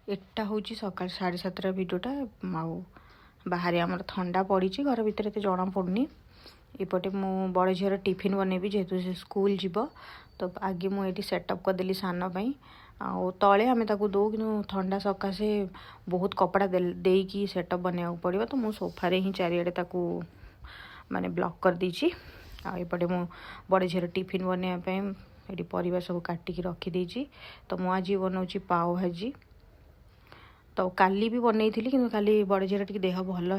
एटा हूँ सकाल 7:30 भिडियोटा आउ बाहर आमर थंडा पड़ी घर भितर एत जना पड़नी एपटे मु बड़ झीर टिफिन बनैबी जेहेतु से स्कूल जीव तो आगे मुझे सेटअप करदेली सान पाई आउ तले आम ताकू दो कि ठंडा सकाशे बहुत कपड़ा देकी सेटअप बनवा पड़ो तो मु सोफारे ही चारिड़े ताकू माने ब्लॉक कर दीची आउपटे मु बड़ झीर टिफिन बनवाई ये परिवा सब काटिकी रखीदी तो मु आज बनाऊँगी पाव भाजी तो काली भी बनई थी कि काली बड़ झीर टी देह भल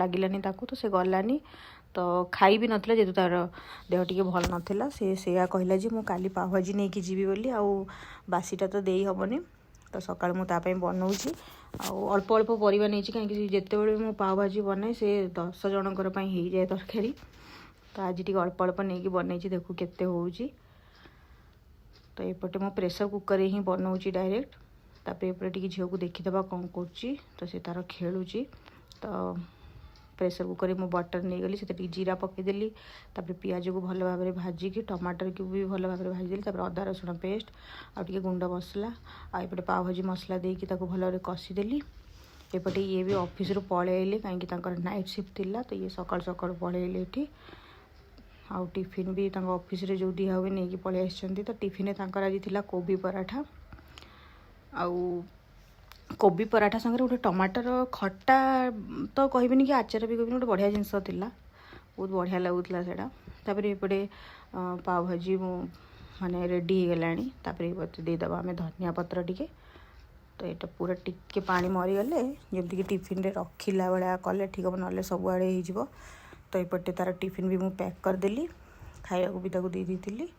लगिलानी ताकू तो से गलानी तो खाई भी नथिला जेतु तार देह टी भल नाला से कहला जे मु काली पाव भाजी नहीं कि जीवी बोली आउ बासीटा तो देई हबनी तो सकाळ मु तापई बनाऊँगी आउ अल्प अल्प परिवा नहीं कहीं जिते बड़े मु पाव भाजी बनाए से 10 जनकर हो जाए तरकारी तो आज टी अल्प अल्प नहीं बनई देखू केते होउची तो एपटे मु प्रेसर कुकर ही बनाऊँगी डायरेक्ट तापर एपटे टी झील को देखीदे कौन कर तो से तार खेलुची तो प्रेसर कुकर में बटर नहीं गली से जीरा पकईदेली तापर पियाज को भल भाव में भाजिकी टमाटर को भी भल भाव में भाजीदेली तापर अदा रसुण पेस्ट आउ गुंड मसला आउपटे पाव भाजी मसला देकी ताको भल भाव कषिदेली एपटे ये भी ऑफिस रू पलैले कहीं नाइट शिफ्ट थिला तो ये सकाल सकाल पलैले ये आउ टिफिन भी ऑफिस रे जो दिया हुए नहीं पलि आसछन्ती तो टिफिन आज थिला कोबी पराठा आउ कोबी पराठा संगे गोटे टमाटर खट्टा तो कहबिनी कि आचार भी कहबिनी गोटे बढ़िया जिनस थिला बहुत बढ़िया लगुला सेटा तापर एपटे पाव भाजी माने रेडी हो गलानी तापर ये देदेबा आम धनिया पत्र टिके तो ये पूरा टिके पानी मरीगले जमती कि टिफिन रे रखिला भाया कले ठीक हम ना सबुआड़े हो तो एपटे तार टिफिन भी मुझे पैक करदेली खाया भी दे दी